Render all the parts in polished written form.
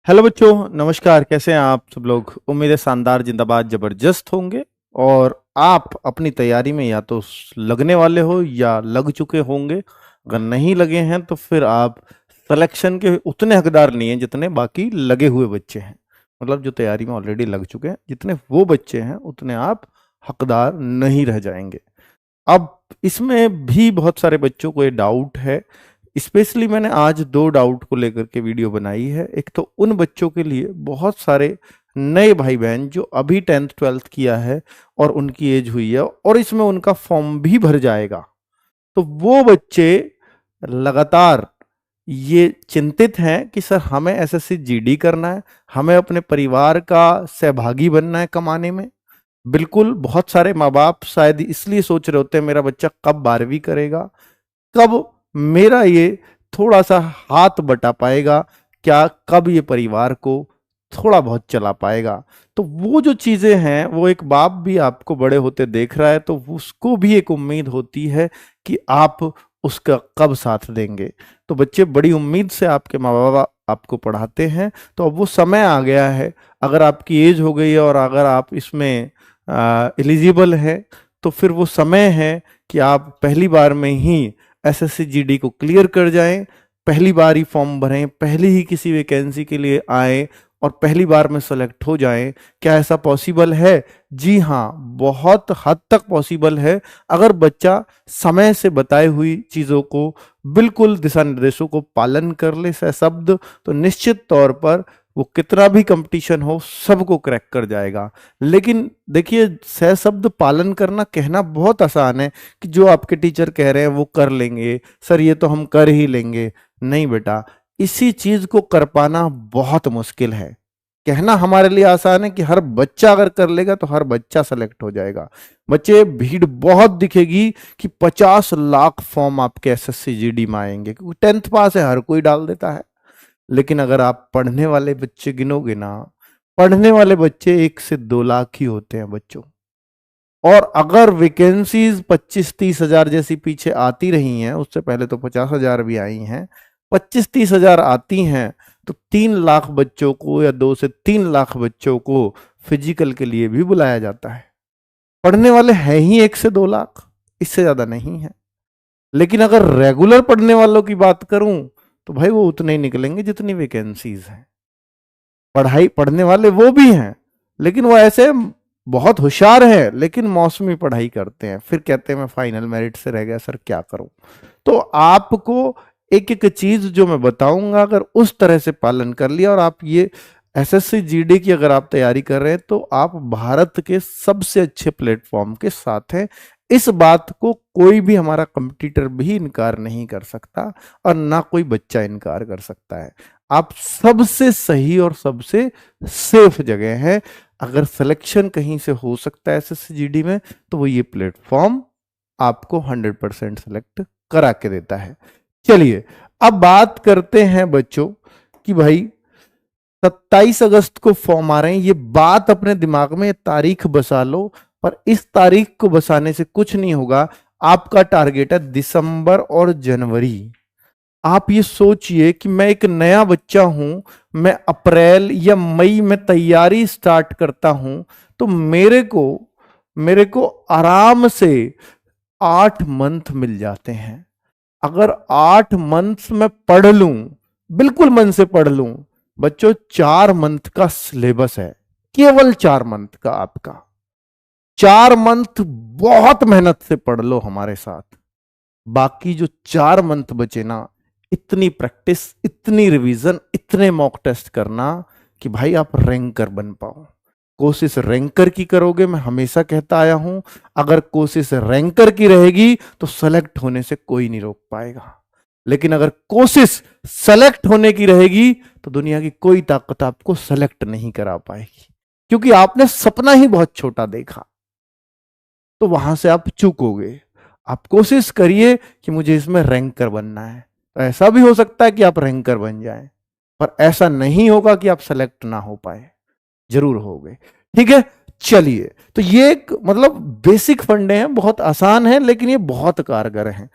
Hello बच्चों, नमस्कार। कैसे हैं आप सब लोग? उम्मीद है शानदार, जिंदाबाद, जबरदस्त होंगे। और आप अपनी तैयारी में या तो लगने वाले हो या लग चुके होंगे। अगर नहीं लगे हैं तो फिर आप सिलेक्शन के उतने हकदार नहीं हैं जितने बाकी लगे हुए बच्चे हैं। मतलब जो तैयारी में ऑलरेडी लग चुके हैं, जितने वो बच्चे हैं उतने आप हकदार नहीं रह जाएंगे। अब इसमें भी बहुत सारे बच्चों को ये डाउट है। स्पेशली मैंने आज दो डाउट को लेकर के वीडियो बनाई है। एक तो उन बच्चों के लिए, बहुत सारे नए भाई बहन जो अभी 10th 12th किया है और उनकी एज हुई है और इसमें उनका फॉर्म भी भर जाएगा, तो वो बच्चे लगातार ये चिंतित हैं कि सर हमें एसएससी जीडी करना है, हमें अपने परिवार का सहभागी बनना है कमाने में। बिल्कुल, बहुत सारे माँ बाप शायद इसलिए सोच रहे होते हैं मेरा बच्चा कब 12वीं करेगा, कब मेरा ये थोड़ा सा हाथ बटा पाएगा, क्या कब ये परिवार को थोड़ा बहुत चला पाएगा। तो वो जो चीजें हैं, वो एक बाप भी आपको बड़े होते देख रहा है तो उसको भी एक उम्मीद होती है कि आप उसका कब साथ देंगे। तो बच्चे बड़ी उम्मीद से आपके माँ बाप आपको पढ़ाते हैं। तो अब वो समय आ गया है, अगर आपकी एज हो गई है और अगर आप इसमें एलिजिबल है तो फिर वो समय है कि आप पहली बार में ही एसएससी जीडी को क्लियर कर जाएं, पहली बार ही फॉर्म भरें, पहली ही किसी वैकेंसी के लिए आए और पहली बार में सेलेक्ट हो जाएं। क्या ऐसा पॉसिबल है? जी हाँ, बहुत हद तक पॉसिबल है। अगर बच्चा समय से बताई हुई चीजों को, बिल्कुल दिशा निर्देशों को पालन कर ले सशब्द, तो निश्चित तौर पर वो कितना भी कंपटीशन हो सबको क्रैक कर जाएगा। लेकिन देखिए, सशब्द पालन करना कहना बहुत आसान है कि जो आपके टीचर कह रहे हैं वो कर लेंगे, सर ये तो हम कर ही लेंगे। नहीं बेटा, इसी चीज को कर पाना बहुत मुश्किल है। कहना हमारे लिए आसान है कि हर बच्चा अगर कर लेगा तो हर बच्चा सेलेक्ट हो जाएगा। बच्चे, भीड़ बहुत दिखेगी कि 50 लाख फॉर्म आपके एसएससी जीडी में आएंगे, क्योंकि 10th पास है, हर कोई डाल देता है। लेकिन अगर आप पढ़ने वाले बच्चे गिनोगे ना, पढ़ने वाले बच्चे 1 से 2 लाख ही होते हैं बच्चों। और अगर वैकेंसीज 25-30 हजार जैसी पीछे आती रही हैं, उससे पहले तो 50 हजार भी आई हैं, 25-30 हजार आती हैं, तो 3 लाख बच्चों को या 2 से 3 लाख बच्चों को फिजिकल के लिए भी बुलाया जाता है। पढ़ने वाले हैं ही 1 से 2 लाख, इससे ज्यादा नहीं है। लेकिन अगर रेगुलर पढ़ने वालों की बात करूं तो भाई वो उतने ही निकलेंगे जितनी वैकेंसीज हैं। पढ़ाई पढ़ने वाले वो भी हैं, लेकिन वो ऐसे बहुत होशियार है लेकिन मौसमी पढ़ाई करते हैं, फिर कहते हैं मैं फाइनल मेरिट से रह गया सर, क्या करूं। तो आपको एक एक चीज जो मैं बताऊंगा, अगर उस तरह से पालन कर लिया और आप ये एसएससी जीडी की अगर आप तैयारी कर रहे हैं तो आप भारत के सबसे अच्छे प्लेटफॉर्म के साथ हैं। इस बात को कोई भी हमारा कंपटीटर भी इनकार नहीं कर सकता और ना कोई बच्चा इनकार कर सकता है। आप सबसे सही और सबसे सेफ जगह है। अगर सिलेक्शन कहीं से हो सकता है एसएससी जीडी में तो वो ये प्लेटफॉर्म आपको 100% सेलेक्ट करा के देता है। चलिए, अब बात करते हैं बच्चों कि भाई 27 अगस्त को फॉर्म आ रहे हैं। ये बात अपने दिमाग में तारीख बसा लो, पर इस तारीख को बसाने से कुछ नहीं होगा। आपका टारगेट है दिसंबर और जनवरी। आप ये सोचिए कि मैं एक नया बच्चा हूं, मैं अप्रैल या मई में तैयारी स्टार्ट करता हूं, तो मेरे को आराम से 8 मंथ मिल जाते हैं। अगर 8 मंथ्स में पढ़ लूं, बिल्कुल मन से पढ़ लूं, बच्चों 4 मंथ का सिलेबस है, केवल 4 मंथ का। आपका 4 मंथ बहुत मेहनत से पढ़ लो हमारे साथ। बाकी जो 4 मंथ बचे ना, इतनी प्रैक्टिस, इतनी रिवीजन, इतने मॉक टेस्ट करना कि भाई आप रैंकर बन पाओ। कोशिश रैंकर की करोगे, मैं हमेशा कहता आया हूं, अगर कोशिश रैंकर की रहेगी तो सेलेक्ट होने से कोई नहीं रोक पाएगा। लेकिन अगर कोशिश सेलेक्ट होने की रहेगी तो दुनिया की कोई ताकत आपको सेलेक्ट नहीं करा पाएगी, क्योंकि आपने सपना ही बहुत छोटा देखा, तो वहां से आप चूकोगे। आप कोशिश करिए कि मुझे इसमें रैंकर बनना है, तो ऐसा भी हो सकता है कि आप रैंकर बन जाएं, पर ऐसा नहीं होगा कि आप सेलेक्ट ना हो पाए, जरूर हो गए। ठीक है, चलिए, तो ये एक मतलब बेसिक फंडे हैं, बहुत आसान है लेकिन ये बहुत कारगर हैं।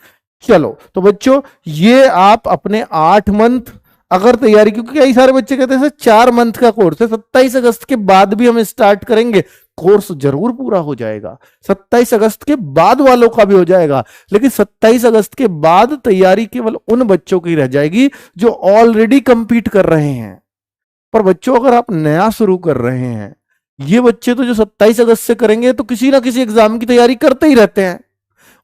चलो, तो बच्चों ये आप अपने 8 मंथ अगर तैयारी, क्योंकि कई सारे बच्चे कहते हैं सर 4 मंथ का कोर्स है, 27 अगस्त के बाद भी हम स्टार्ट करेंगे, कोर्स जरूर पूरा हो जाएगा, 27 अगस्त के बाद वालों का भी हो जाएगा, लेकिन 27 अगस्त के बाद तैयारी केवल उन बच्चों की रह जाएगी जो ऑलरेडी कंपीट कर रहे हैं। पर बच्चों अगर आप नया शुरू कर रहे हैं, ये बच्चे तो जो 27 अगस्त से करेंगे तो किसी ना किसी एग्जाम की तैयारी करते ही रहते हैं,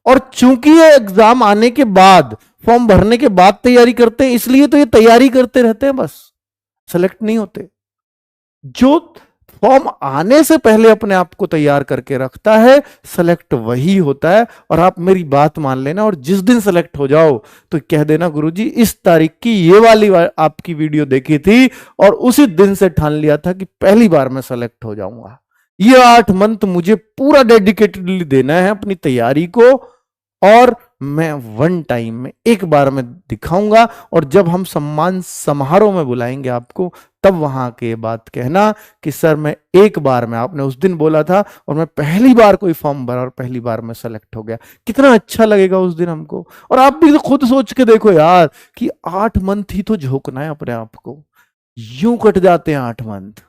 और चूंकि ये एग्जाम आने के बाद, फॉर्म भरने के बाद तैयारी करते हैं, इसलिए तो ये तैयारी करते रहते हैं, बस सेलेक्ट नहीं होते। जो फॉर्म आने से पहले अपने आप को तैयार करके रखता है, सेलेक्ट वही होता है। और आप मेरी बात मान लेना, और जिस दिन सेलेक्ट हो जाओ तो कह देना गुरुजी इस तारीख की ये वाली आपकी वीडियो देखी थी और उसी दिन से ठान लिया था कि पहली बार मैं सेलेक्ट हो जाऊंगा। ये 8 मंथ मुझे पूरा डेडिकेटेडली देना है अपनी तैयारी को, और मैं वन टाइम में एक बार में दिखाऊंगा। और जब हम सम्मान समारोह में बुलाएंगे आपको, तब वहां के बात कहना कि सर मैं एक बार में, आपने उस दिन बोला था और मैं पहली बार कोई फॉर्म भरा और पहली बार में सेलेक्ट हो गया। कितना अच्छा लगेगा उस दिन हमको। और आप भी तो खुद सोच के देखो यार कि 8 मंथ ही तो झोंकना है अपने आप को, यूं कट जाते हैं 8 मंथ।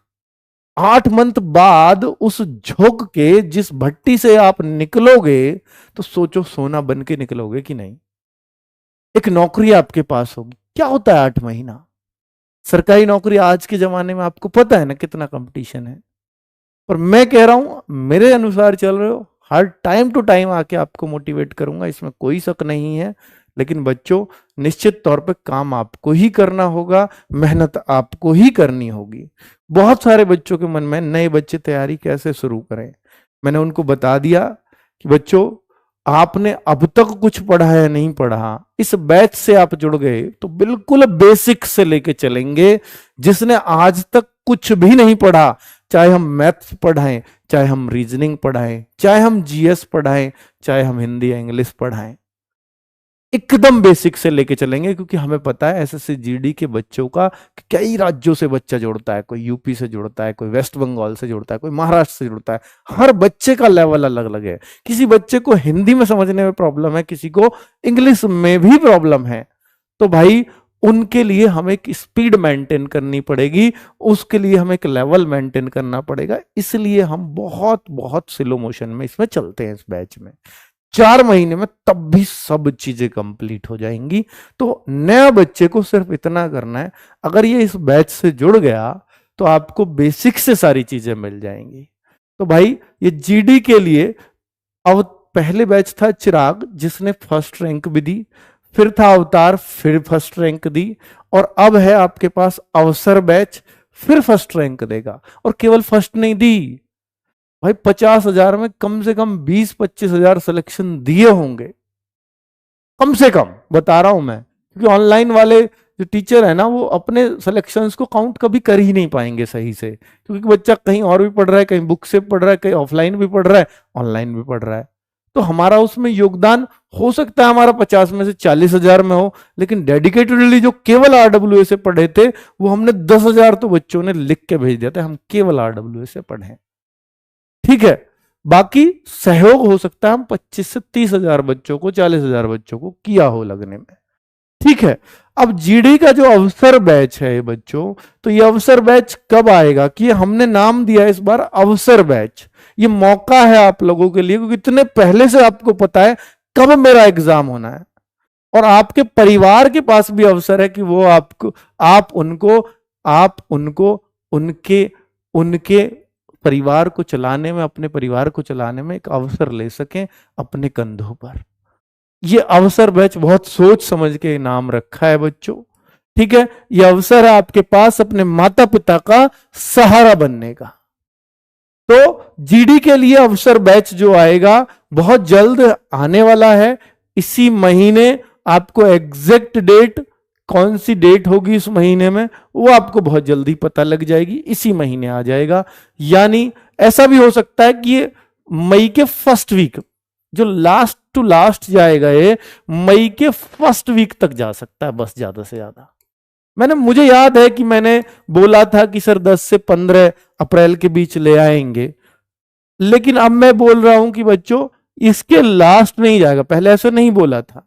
8 मंथ बाद उस झोंक के जिस भट्टी से आप निकलोगे तो सोचो सोना बन के निकलोगे कि नहीं। एक नौकरी आपके पास होगी, क्या होता है 8 महीना सरकारी नौकरी, आज के जमाने में आपको पता है ना कितना कंपटीशन है। पर मैं कह रहा हूं मेरे अनुसार चल रहे हो, हर टाइम टू टाइम आके आपको मोटिवेट करूंगा, इसमें कोई शक नहीं है। लेकिन बच्चों निश्चित तौर पे काम आपको ही करना होगा, मेहनत आपको ही करनी होगी। बहुत सारे बच्चों के मन में, नए बच्चे तैयारी कैसे शुरू करें, मैंने उनको बता दिया कि बच्चों आपने अब तक कुछ पढ़ा है नहीं पढ़ा, इस बैच से आप जुड़ गए तो बिल्कुल बेसिक से लेके चलेंगे। जिसने आज तक कुछ भी नहीं पढ़ा, चाहे हम मैथ्स पढ़ाएं, चाहे हम रीजनिंग पढ़ाएं, चाहे हम जीएस पढ़ाएं, चाहे हम हिंदी या इंग्लिश पढ़ाएं, एकदम बेसिक से लेके चलेंगे। क्योंकि हमें पता है एसएससी जीडी के बच्चों का कई राज्यों से बच्चा जुड़ता है, कोई यूपी से जुड़ता है, कोई वेस्ट बंगाल से जुड़ता है, कोई महाराष्ट्र से जुड़ता है। हर बच्चे का लेवल अलग अलग है। किसी बच्चे को हिंदी में समझने में प्रॉब्लम है, किसी को इंग्लिश में भी प्रॉब्लम है। तो भाई उनके लिए हमें एक स्पीड मेंटेन करनी पड़ेगी, उसके लिए हमें एक लेवल मेंटेन करना पड़ेगा। इसलिए हम बहुत बहुत स्लो मोशन में इसमें चलते हैं इस बैच में। 4 महीने में तब भी सब चीजें कंप्लीट हो जाएंगी। तो नया बच्चे को सिर्फ इतना करना है, अगर ये इस बैच से जुड़ गया तो आपको बेसिक से सारी चीजें मिल जाएंगी। तो भाई ये जीडी के लिए अब पहले बैच था चिराग जिसने फर्स्ट रैंक भी दी, फिर था अवतार फिर फर्स्ट रैंक दी, और अब है आपके पास अवसर बैच फिर फर्स्ट रैंक देगा। और केवल फर्स्ट नहीं दी भाई, 50,000 में कम से कम 20-25,000 सिलेक्शन दिए होंगे, कम से कम बता रहा हूं मैं। क्योंकि ऑनलाइन वाले जो टीचर है ना, वो अपने सिलेक्शंस को काउंट कभी कर ही नहीं पाएंगे सही से, क्योंकि बच्चा कहीं और भी पढ़ रहा है, कहीं बुक से पढ़ रहा है, कहीं ऑफलाइन भी पढ़ रहा है, ऑनलाइन भी पढ़ रहा है। तो हमारा उसमें योगदान हो सकता है हमारा 50 में से 40,000 में हो, लेकिन डेडिकेटेडली जो केवल आरडब्ल्यूए से पढ़े थे वो हमने 10,000 तो बच्चों ने लिख के भेज दिया था हम केवल आरडब्ल्यूए से पढ़े। ठीक है, बाकी सहयोग हो सकता है हम 25 से 30,000 बच्चों को, 40,000 बच्चों को किया हो लगने में। ठीक है, अब जीडी का जो अवसर बैच है बच्चों, तो ये अवसर बैच कब आएगा कि हमने नाम दिया इस बार अवसर बैच। ये मौका है आप लोगों के लिए, क्योंकि इतने पहले से आपको पता है कब मेरा एग्जाम होना है, और आपके परिवार के पास भी अवसर है कि वो आपको, आप उनको उनके परिवार को चलाने में, अपने परिवार को चलाने में एक अवसर ले सकें अपने कंधों पर। ये अवसर बैच बहुत सोच समझ के नाम रखा है बच्चों। ठीक है, ये अवसर है आपके पास अपने माता पिता का सहारा बनने का। तो जीडी के लिए अवसर बैच जो आएगा बहुत जल्द आने वाला है। इसी महीने आपको एग्जैक्ट डेट, कौन सी डेट होगी इस महीने में, वो आपको बहुत जल्दी पता लग जाएगी, इसी महीने आ जाएगा। यानी ऐसा भी हो सकता है कि ये मई के फर्स्ट वीक, जो लास्ट टू लास्ट जाएगा, ये मई के फर्स्ट वीक तक जा सकता है, बस ज्यादा से ज्यादा। मुझे याद है कि मैंने बोला था कि सर 10 से 15 अप्रैल के बीच ले आएंगे, लेकिन अब मैं बोल रहा हूं कि बच्चों इसके लास्ट नहीं जाएगा। पहले ऐसा नहीं बोला था,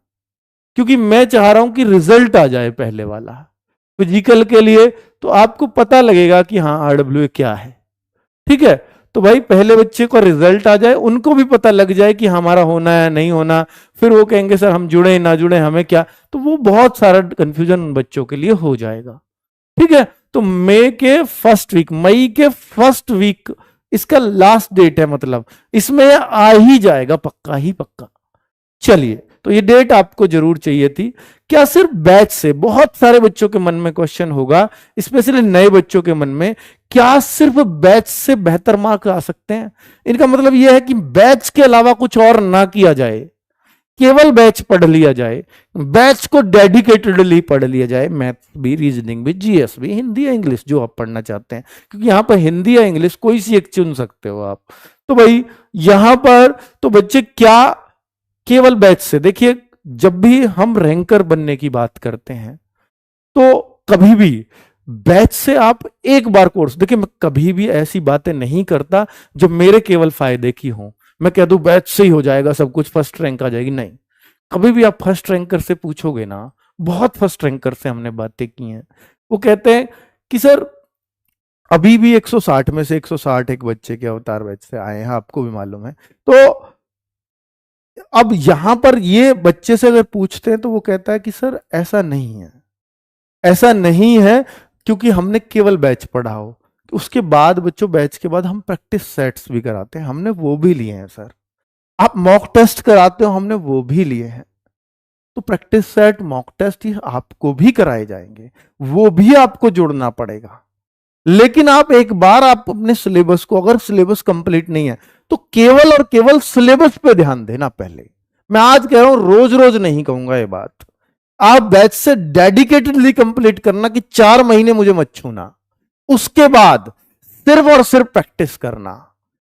क्योंकि मैं चाह रहा हूं कि रिजल्ट आ जाए पहले वाला। फिजिकल के लिए, तो आपको पता लगेगा कि हाँ आरडब्ल्यूए क्या है। ठीक है, तो भाई पहले बच्चे को रिजल्ट आ जाए, उनको भी पता लग जाए कि हमारा होना है नहीं होना, फिर वो कहेंगे सर हम जुड़े ना जुड़े हमें क्या, तो वो बहुत सारा कंफ्यूजन बच्चों के लिए हो जाएगा। ठीक है, तो मई के फर्स्ट वीक इसका लास्ट डेट है, मतलब इसमें आ ही जाएगा पक्का ही पक्का। चलिए, तो ये डेट आपको जरूर चाहिए थी। क्या सिर्फ बैच से, बहुत सारे बच्चों के मन में क्वेश्चन होगा, स्पेशली नए बच्चों के मन में, क्या सिर्फ बैच से बेहतर मार्क आ सकते हैं? इनका मतलब यह है कि बैच के अलावा कुछ और ना किया जाए, केवल बैच पढ़ लिया जाए, बैच को डेडिकेटेडली पढ़ लिया जाए, मैथ भी, रीजनिंग भी, जीएस भी, हिंदी या इंग्लिश जो आप पढ़ना चाहते हैं, क्योंकि यहां पर हिंदी या इंग्लिश कोई सी एक चुन सकते हो आप। तो भाई यहां पर तो बच्चे क्या केवल बैच से, देखिए जब भी हम रैंकर बनने की बात करते हैं तो कभी भी बैच से आप एक बार कोर्स, देखिए मैं कभी भी ऐसी बातें नहीं करता जो मेरे केवल फायदे की हों, मैं कह दूं बैच से ही हो जाएगा सब कुछ, फर्स्ट रैंक आ जाएगी, नहीं। कभी भी आप फर्स्ट रैंकर से पूछोगे ना, बहुत फर्स्ट रैंकर से हमने बातें की हैं, वो कहते हैं कि सर अभी भी 160 में से 160 एक बच्चे के अवतार बैच से आए हैं, आपको भी मालूम है। तो अब यहां पर ये बच्चे से अगर पूछते हैं तो वो कहता है कि सर ऐसा नहीं है, ऐसा नहीं है, क्योंकि हमने केवल बैच पढ़ा हो। उसके बाद बच्चों बैच के बाद हम प्रैक्टिस सेट्स भी कराते हैं, हमने वो भी लिए हैं सर। आप मॉक टेस्ट कराते हो, हमने वो भी लिए हैं। तो प्रैक्टिस सेट, मॉक टेस्ट ही आपको भी कराए जाएंगे, वो भी आपको जोड़ना पड़ेगा। लेकिन आप एक बार आप अपने सिलेबस को, अगर सिलेबस कंप्लीट नहीं है तो केवल और केवल सिलेबस पे ध्यान देना पहले। मैं आज कह रहा हूं, रोज रोज नहीं कहूंगा ये बात। आप बैच से डेडिकेटेडली कंप्लीट करना कि 4 महीने मुझे मत छूना, उसके बाद सिर्फ और सिर्फ प्रैक्टिस करना।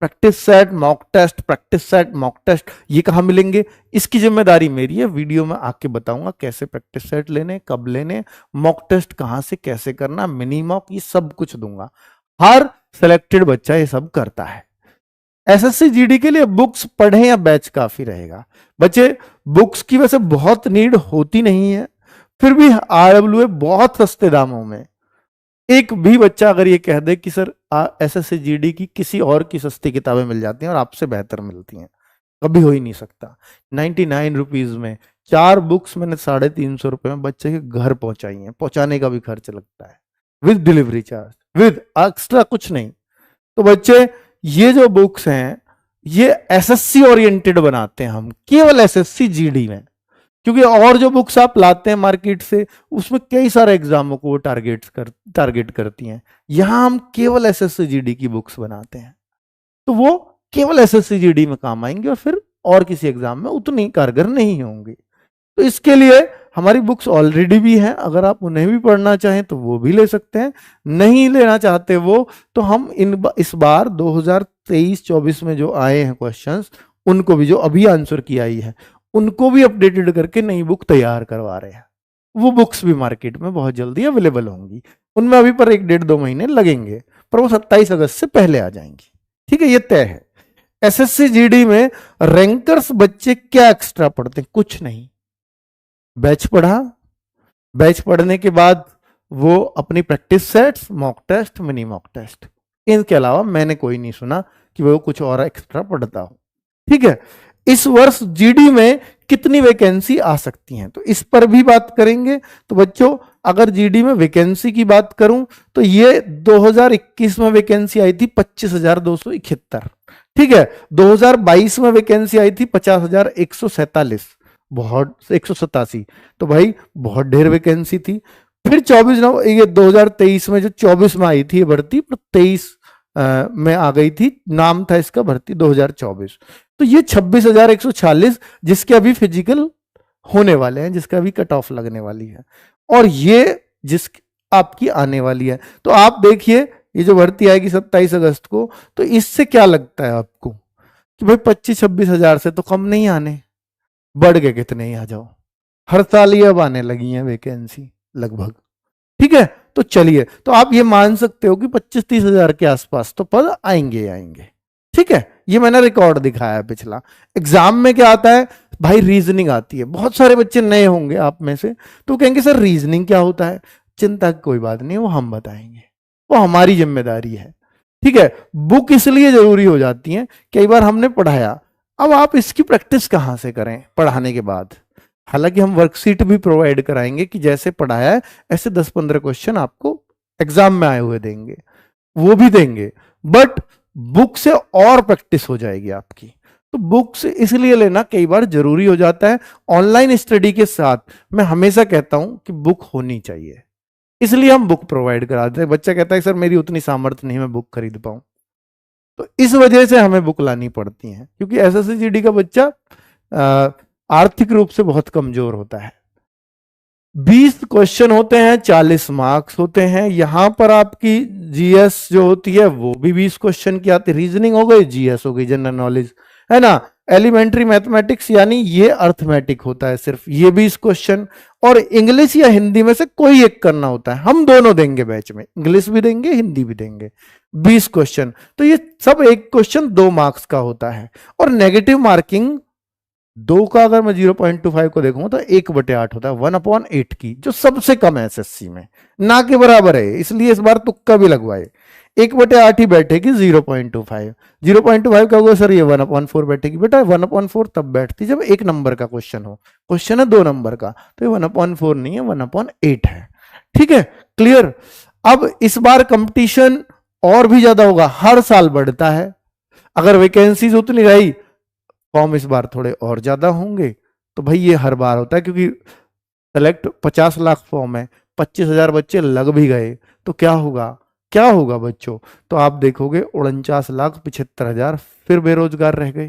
Practice set, mock test, practice set, mock test, ये कहां मिलेंगे? इसकी जिम्मेदारी मेरी है, वीडियो में आके बताऊंगा कैसे प्रैक्टिस सेट लेने, कब लेने, मॉक टेस्ट कहां से कैसे करना, मिनी मॉक, ये सब कुछ दूंगा। हर सिलेक्टेड बच्चा ये सब करता है। एसएससी जीडी के लिए बुक्स पढ़ें या बैच काफी रहेगा? बच्चे बुक्स की वैसे बहुत नीड होती नहीं है, फिर भी आरडब्ल्यूए बहुत सस्ते दामों में, एक भी बच्चा अगर ये कह दे कि सर एसएससी जीडी की किसी और की सस्ती किताबें मिल जाती हैं और आपसे बेहतर मिलती हैं, कभी हो ही नहीं सकता। 99 रुपीज में 4 बुक्स मैंने 350 रुपए में बच्चे के घर पहुंचाई हैं, पहुंचाने का भी खर्च लगता है, with delivery charge, with extra कुछ नहीं। तो बच्चे ये जो बुक्स हैं ये एसएससी ओरिएंटेड बनाते हैं हम, केवल एसएससी जीडी में, क्योंकि और जो बुक्स आप लाते हैं मार्केट से उसमें कई सारे एग्जामों को वो टारगेट करती हैं। यहां हम केवल एसएससी जीडी की बुक्स बनाते हैं, तो वो केवल एसएससी जीडी में काम आएंगे और फिर और किसी एग्जाम में उतनी कारगर नहीं होंगी। तो इसके लिए हमारी बुक्स ऑलरेडी भी हैं, अगर आप उन्हें भी पढ़ना चाहें तो वो भी ले सकते हैं, नहीं लेना चाहते वो तो हम इस बार 2023-24 में जो आए हैं क्वेश्चंस, उनको भी, जो अभी आंसर की आई है, उनको भी अपडेटेड करके नई बुक तैयार करवा रहे हैं। वो बुक्स भी मार्केट में बहुत जल्दी अवेलेबल होंगी, उनमें अभी पर 1-1.5-2 महीने लगेंगे, पर वो 27 अगस्त से पहले आ जाएंगी। ठीक है, ये तय है। एसएससी जीडी में रैंकर्स बच्चे क्या एक्स्ट्रा पढ़ते हैं? कुछ नहीं, बैच पढ़ा, बैच पढ़ने के बाद वो अपनी practice sets, mock test, mini mock test, इनके अलावा मैंने कोई नहीं सुना कि वो कुछ और एक्स्ट्रा पढ़ता हो। ठीक है, इस वर्ष जीडी में कितनी वैकेंसी आ सकती हैं तो इस पर भी बात करेंगे। तो बच्चों अगर जीडी में वैकेंसी की बात करूं तो ये 2021 में वैकेंसी आई थी 25,271। ठीक है, 2022 में वैकेंसी आई थी 50,147, बहुत 187, तो भाई बहुत ढेर वैकेंसी थी। फिर 2023 में जो 24 में आई थी ये भर्ती, 23 में आ गई थी, नाम था इसका भर्ती 2024। तो ये 26,146 जिसके अभी फिजिकल होने वाले हैं, जिसका अभी कट ऑफ लगने वाली है, और ये जिस आपकी आने वाली है। तो आप देखिए ये जो भर्ती आएगी 27 अगस्त को, तो इससे क्या लगता है आपको कि भाई 25-26 हजार से तो कम नहीं आने, बढ़ के कितने ही आ जाओ। हर साल ये अब आने लगी है वैकेंसी लगभग। ठीक है, तो चलिए, तो आप ये मान सकते हो कि 25-30 हजार के आसपास तो पद आएंगे। ठीक है, ये मैंने रिकॉर्ड दिखाया पिछला। एग्जाम में क्या आता है भाई? रीजनिंग आती है। बहुत सारे बच्चे नए होंगे आप में से, तो कहेंगे सर रीजनिंग क्या होता है? चिंता की कोई बात नहीं, वो हम बताएंगे, वो हमारी जिम्मेदारी है। ठीक है, बुक इसलिए जरूरी हो जाती है, कई बार हमने पढ़ाया, अब आप इसकी प्रैक्टिस कहाँ से करें पढ़ाने के बाद। हालांकि हम वर्कशीट भी प्रोवाइड कराएंगे कि जैसे पढ़ाया है ऐसे 10-15 क्वेश्चन आपको एग्जाम में आए हुए देंगे, वो भी देंगे, बट बुक से और प्रैक्टिस हो जाएगी आपकी। तो बुक से इसलिए लेना कई बार जरूरी हो जाता है। ऑनलाइन स्टडी के साथ मैं हमेशा कहता हूं कि बुक होनी चाहिए, इसलिए हम बुक प्रोवाइड कराते हैं। बच्चा कहता है सर मेरी उतनी सामर्थ्य नहीं, मैं बुक खरीद पाऊं, तो इस वजह से हमें बुक लानी पड़ती है, क्योंकि एसएससी का बच्चा आर्थिक रूप से बहुत कमजोर होता है। 20 क्वेश्चन होते हैं, 40 मार्क्स होते हैं। यहां पर आपकी जीएस जो होती है वो भी 20 क्वेश्चन की आती है, रीजनिंग हो गई, जीएस हो गई, जनरल नॉलेज, है ना, एलिमेंट्री मैथमेटिक्स यानी ये अर्थमेटिक होता है सिर्फ, ये 20 क्वेश्चन, और इंग्लिश या हिंदी में से कोई एक करना होता है। हम दोनों देंगे बैच में, इंग्लिश भी देंगे हिंदी भी देंगे, 20 क्वेश्चन। तो ये सब एक क्वेश्चन 2 मार्क्स का होता है। और नेगेटिव मार्किंग 2 का अगर मैं 0.25 को देखूंगा तो 1/8 होता है, 1/8 की, जो सबसे कम है एसएससी में, ना के बराबर है, इसलिए इस बार तुक्का भी लगवाए, 1/8 ही बैठेगी 0.25। 0.25 क्या होगा सर, ये 1/4 बैठेगी। बेटा 1/4 तब बैठती जब 1 नंबर का क्वेश्चन हो, क्वेश्चन है 2 नंबर का, तो ये 1/4 नहीं है, 1/8 है। ठीक है, क्लियर। अब इस बार कंपटीशन और भी ज्यादा होगा, हर साल बढ़ता है। अगर वैकेंसीज उतनी रही, फॉर्म इस बार थोड़े और ज्यादा होंगे, तो भाई ये हर बार होता है, क्योंकि सेलेक्ट 50 लाख फॉर्म है, 25,000 बच्चे लग भी गए, तो क्या होगा, क्या होगा बच्चों, तो आप देखोगे 49,75,000 फिर बेरोजगार रह गए।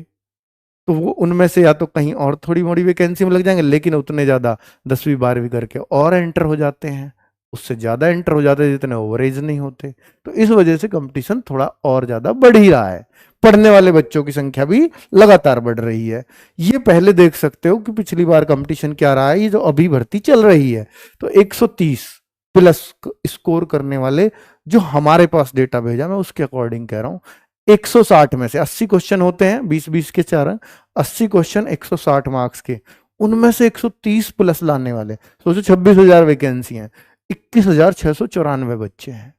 तो वो उनमें से या तो कहीं और थोड़ी मोड़ी वैकेंसी में लग जाएंगे, लेकिन उतने ज्यादा 10वीं 12वीं करके और एंटर हो जाते हैं, उससे ज्यादा एंटर हो जाते हैं जितने ओवरेज नहीं होते। तो इस वजह से कंपटीशन थोड़ा और ज्यादा बढ़ ही रहा है, पढ़ने वाले बच्चों की संख्या भी लगातार बढ़ रही है। ये पहले देख सकते हो कि पिछली बार कंपटीशन क्या रहा है, ये जो अभी भर्ती चल रही है, तो 130 प्लस स्कोर करने वाले जो हमारे पास डेटा भेजा, मैं उसके अकॉर्डिंग कह रहा हूं, 160 में से 80 क्वेश्चन होते हैं, 20-20 के 4, 80 क्वेश्चन 160 मार्क्स के, उनमें से 130 प्लस लाने वाले, सोचो 26,000 वैकेंसी हैं, 21,694 बच्चे हैं।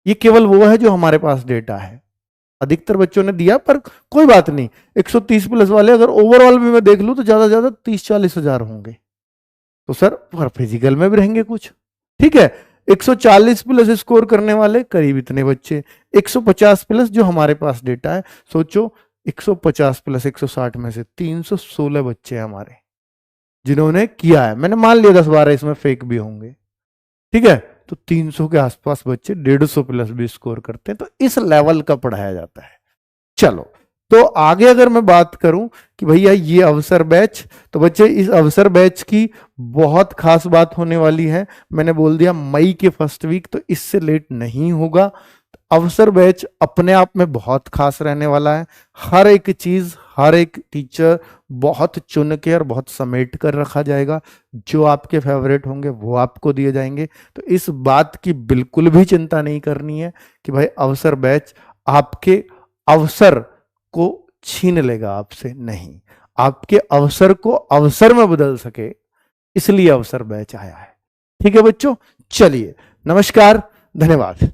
ये केवल वो है जो हमारे पास डेटा है, अधिकतर बच्चों ने दिया, पर कोई बात नहीं, 130 प्लस वाले अगर ओवरऑल भी मैं देख लूं तो ज्यादा ज्यादा 30-40 हजार होंगे। तो सर फिजिकल में भी रहेंगे कुछ। ठीक है, 140 प्लस स्कोर करने वाले करीब इतने बच्चे, 150 प्लस जो हमारे पास डेटा है, सोचो 150 प्लस 160 में से 316 बच्चे हैं हमारे जिन्होंने किया है। मैंने मान लिया 10-12 इसमें फेक भी होंगे। ठीक है, तो 300 के आसपास बच्चे 150 प्लस भी स्कोर करते हैं, तो इस लेवल का पढ़ाया जाता है। चलो, तो आगे अगर मैं बात करूं कि भैया ये अवसर बैच, तो बच्चे इस अवसर बैच की बहुत खास बात होने वाली है। मैंने बोल दिया मई के फर्स्ट वीक, तो इससे लेट नहीं होगा। अवसर बैच अपने आप में बहुत खास रहने वाला है। हर एक चीज, हर एक टीचर बहुत चुन के और बहुत समेट कर रखा जाएगा, जो आपके फेवरेट होंगे वो आपको दिए जाएंगे। तो इस बात की बिल्कुल भी चिंता नहीं करनी है कि भाई अवसर बैच आपके अवसर को छीन लेगा आपसे, नहीं, आपके अवसर को अवसर में बदल सके, इसलिए अवसर बैच आया है। ठीक है बच्चों, चलिए, नमस्कार, धन्यवाद।